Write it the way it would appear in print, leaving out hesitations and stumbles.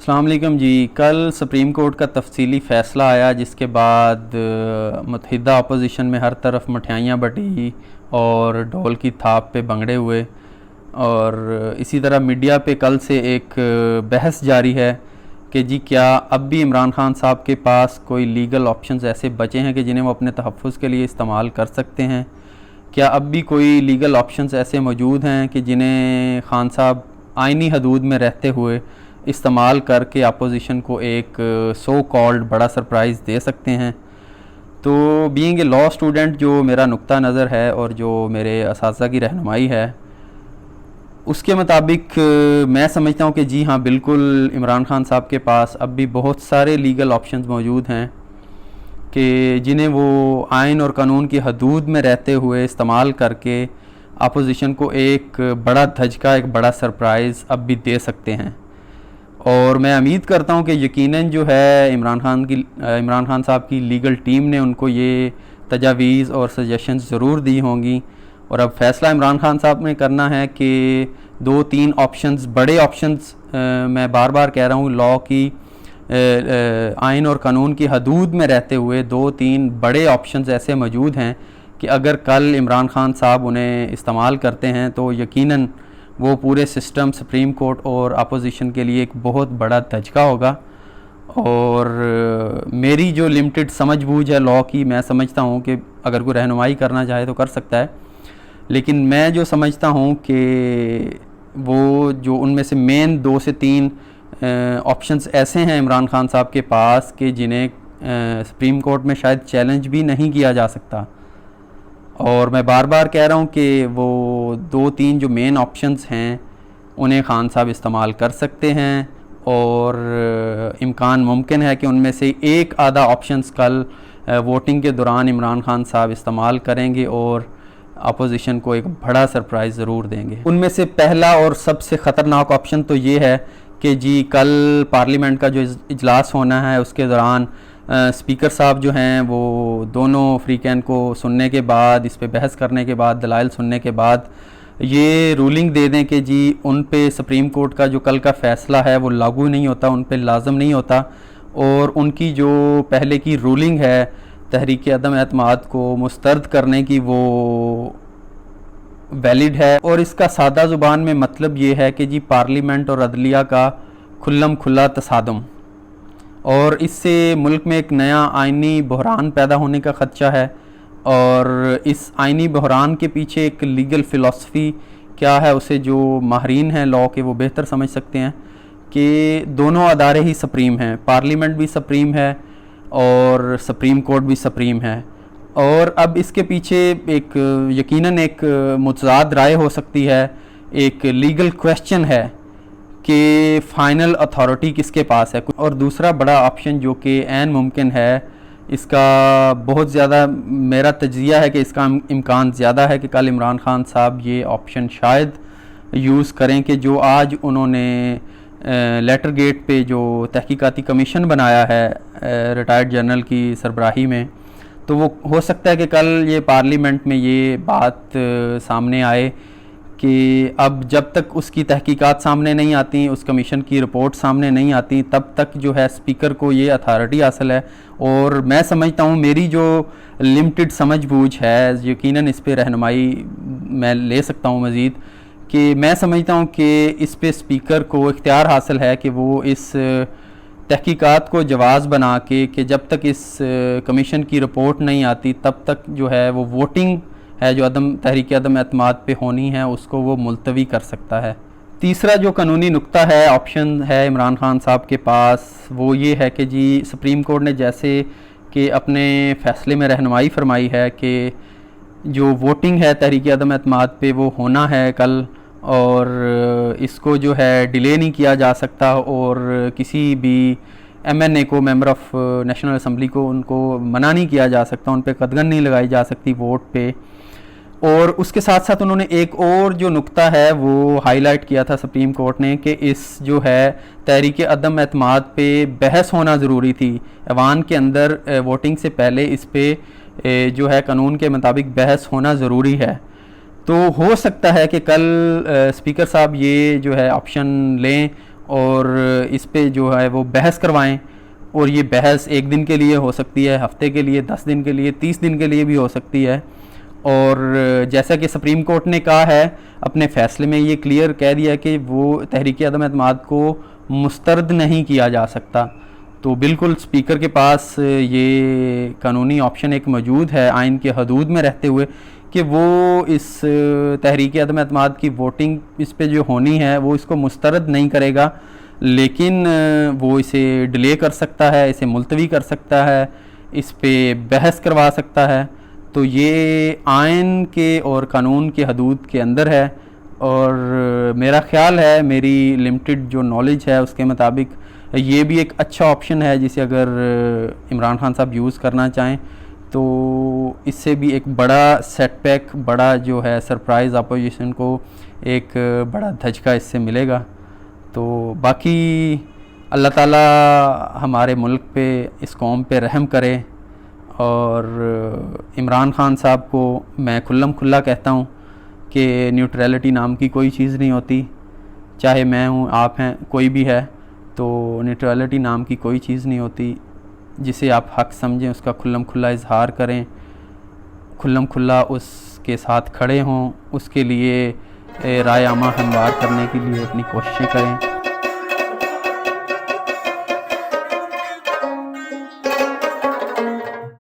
अस्सलाम वालेकुम जी। कल सुप्रीम कोर्ट का तफसीली फ़ैसला आया जिसके बाद मुत्तहिदा अपोजिशन में हर तरफ मठियाइयाँ बटी और ढोल की थाप पे भंगड़े हुए। और इसी तरह मीडिया पे कल से एक बहस जारी है कि जी क्या अब भी इमरान खान साहब के पास कोई लीगल ऑप्शंस ऐसे बचे हैं कि जिन्हें वो अपने तहफ़्फ़ुज़ के लिए इस्तेमाल कर सकते हैं। क्या अब भी कोई लीगल ऑप्शंस ऐसे मौजूद हैं कि जिन्हें खान साहब आइनी हदूद में रहते हुए इस्तेमाल करके अपोजिशन को एक सो कॉल्ड बड़ा सरप्राइज़ दे सकते हैं। तो बीइंग ए लॉ स्टूडेंट जो मेरा नुक्ता नज़र है और जो मेरे असातिज़ा की रहनुमाई है उसके मुताबिक मैं समझता हूँ कि जी हाँ, बिल्कुल इमरान खान साहब के पास अब भी बहुत सारे लीगल ऑप्शंस मौजूद हैं कि जिन्हें वो आइन और कानून की हदूद में रहते हुए इस्तेमाल करके अपोजिशन को एक बड़ा धचका, एक बड़ा सरप्राइज़ अब भी दे सकते हैं। और मैं उम्मीद करता हूँ कि यकीनन जो है इमरान खान साहब की लीगल टीम ने उनको ये तजावीज़ और सजेशंस ज़रूर दी होंगी। और अब फ़ैसला इमरान खान साहब ने करना है कि 2-3 ऑप्शंस, बड़े ऑप्शंस, मैं बार बार कह रहा हूँ, लॉ की आइन और कानून की हदूद में रहते हुए 2-3 बड़े ऑप्शंस ऐसे मौजूद हैं कि अगर कल इमरान खान साहब उन्हें इस्तेमाल करते हैं तो यकीनन वो पूरे सिस्टम, सुप्रीम कोर्ट और अपोजिशन के लिए एक बहुत बड़ा धचका होगा। और मेरी जो लिमिटेड समझ बूझ है लॉ की, मैं समझता हूँ कि अगर कोई रहनुमाई करना चाहे तो कर सकता है, लेकिन मैं जो समझता हूँ कि वो जो उनमें से मेन 2 से 3 ऑप्शंस ऐसे हैं इमरान खान साहब के पास कि जिन्हें सुप्रीम कोर्ट में शायद चैलेंज भी नहीं किया जा सकता। और मैं बार बार कह रहा हूँ कि वो 2-3 जो मेन ऑप्शंस हैं उन्हें खान साहब इस्तेमाल कर सकते हैं और इम्कान मुमकिन है कि उनमें से एक आधा ऑप्शंस कल वोटिंग के दौरान इमरान खान साहब इस्तेमाल करेंगे और अपोजिशन को एक बड़ा सरप्राइज़ ज़रूर देंगे। उनमें से पहला और सबसे ख़तरनाक ऑप्शन तो ये है कि जी कल पार्लियामेंट का जो इजलास होना है उसके दौरान स्पीकर साहब जो हैं वो दोनों फ्री कैन को सुनने के बाद, इस पे बहस करने के बाद, दलाइल सुनने के बाद ये रूलिंग दे दें कि जी उन पे सुप्रीम कोर्ट का जो कल का फ़ैसला है वो लागू नहीं होता, उन पे लाजम नहीं होता और उनकी जो पहले की रूलिंग है तहरीक अदम एतमाद को मुस्तरद करने की वो वैलिड है। और इसका सादा ज़ुबान में मतलब ये है कि जी पार्लियामेंट और अदलिया का खुल्लम खुल्ला तसादम, और इससे मुल्क में एक नया आइनी बहरान पैदा होने का ख़दशा है। और इस आइनी बहरान के पीछे एक लीगल फ़िलासफ़ी क्या है उसे जो माहरीन हैं लॉ के वो बेहतर समझ सकते हैं कि दोनों अदारे ही सुप्रीम हैं, पार्लियामेंट भी सुप्रीम है और सुप्रीम कोर्ट भी सुप्रीम है। और अब इसके पीछे एक यकीनन एक मुतज़ाद राय हो सकती है, एक लीगल क्वेश्चन है कि फ़ाइनल अथॉरिटी किसके पास है। और दूसरा बड़ा ऑप्शन जो कि ऐन मुमकिन है, इसका बहुत ज़्यादा मेरा तज्ज़िया है कि इसका इम्कान ज़्यादा है कि कल इमरान खान साहब ये ऑप्शन शायद यूज़ करें कि जो आज उन्होंने लेटर गेट पे जो तहकीकाती कमीशन बनाया है रिटायर्ड जनरल की सरबराही में, तो वो हो सकता है कि कल ये पार्लियामेंट में ये बात सामने आए कि अब जब तक उसकी तहकीकात सामने नहीं आती, उस कमीशन की रिपोर्ट सामने नहीं आती, तब तक जो है स्पीकर को ये अथॉरिटी हासिल है। और मैं समझता हूँ, मेरी जो लिमिटेड समझ बूझ है, यकीनन इस पे रहनुमाई मैं ले सकता हूँ मज़ीद, कि मैं समझता हूँ कि इस पे स्पीकर को इख्तियार हासिल है कि वो इस तहकीकात को जवाज़ बना के कि जब तक इस कमीशन की रिपोर्ट नहीं आती तब तक जो है वो वोटिंग है जो तहरीक अदम एतमाद पे होनी है उसको वो मुलतवी कर सकता है। तीसरा जो कानूनी नुक्ता है, ऑप्शन है इमरान खान साहब के पास, वो ये है कि जी सुप्रीम कोर्ट ने जैसे कि अपने फ़ैसले में रहनुमाई फरमाई है कि जो वोटिंग है तहरीक अदम एतमाद पे वो होना है कल, और इसको जो है डिले नहीं किया जा सकता और किसी भी एमएनए को, मेंबर ऑफ़ नेशनल असम्बली को, उनको मना नहीं किया जा सकता, उन पे कदगन नहीं लगाई जा सकती वोट पे। और उसके साथ साथ उन्होंने एक और जो नुक्ता है वो हाईलाइट किया था सुप्रीम कोर्ट ने कि इस जो है तहरीक अदम एतमाद पे बहस होना ज़रूरी थी, ऐवान के अंदर वोटिंग से पहले इस पे जो है कानून के मुताबिक बहस होना ज़रूरी है। तो हो सकता है कि कल स्पीकर साहब ये जो है ऑप्शन लें और इस पे जो है वो बहस करवाएं। और ये बहस एक दिन के लिए हो सकती है, हफ्ते के लिए, 10 दिन के लिए, 30 दिन के लिए भी हो सकती है। और जैसा कि सुप्रीम कोर्ट ने कहा है अपने फ़ैसले में, ये क्लियर कह दिया कि वो तहरीक अदम एतमाद को मुस्तरद नहीं किया जा सकता। तो बिल्कुल स्पीकर के पास ये कानूनी ऑप्शन एक मौजूद है आइन के हदूद में रहते हुए कि वो इस तहरीक अदम एतमाद की वोटिंग इस पे जो होनी है वो इसको मुस्तरद नहीं करेगा, लेकिन वो इसे डिले कर सकता है, इसे मुलतवी कर सकता है, इस पे बहस करवा सकता है। तो ये आइन के और कानून के हदूद के अंदर है। और मेरा ख़्याल है, मेरी लिमिटेड जो नॉलेज है उसके मुताबिक ये भी एक अच्छा ऑप्शन है जिसे अगर इमरान खान साहब यूज़ करना चाहें तो इससे भी एक बड़ा सेटबैक, बड़ा जो है सरप्राइज़ अपोजिशन को एक बड़ा धचका इससे मिलेगा। तो बाकी अल्लाह ताला हमारे मुल्क पे, इस कौम पे रहम करे। और इमरान खान साहब को मैं खुल्लम खुल्ला कहता हूँ कि न्यूट्रलिटी नाम की कोई चीज़ नहीं होती, चाहे मैं हूँ, आप हैं, कोई भी है, तो न्यूट्रलिटी नाम की कोई चीज़ नहीं होती। जिसे आप हक़ समझें उसका खुल्लम खुल्ला इजहार करें, खुल्लम खुल्ला उसके साथ खड़े हों, उसके लिए राय आमा हमवार करने के लिए अपनी कोशिशें करें।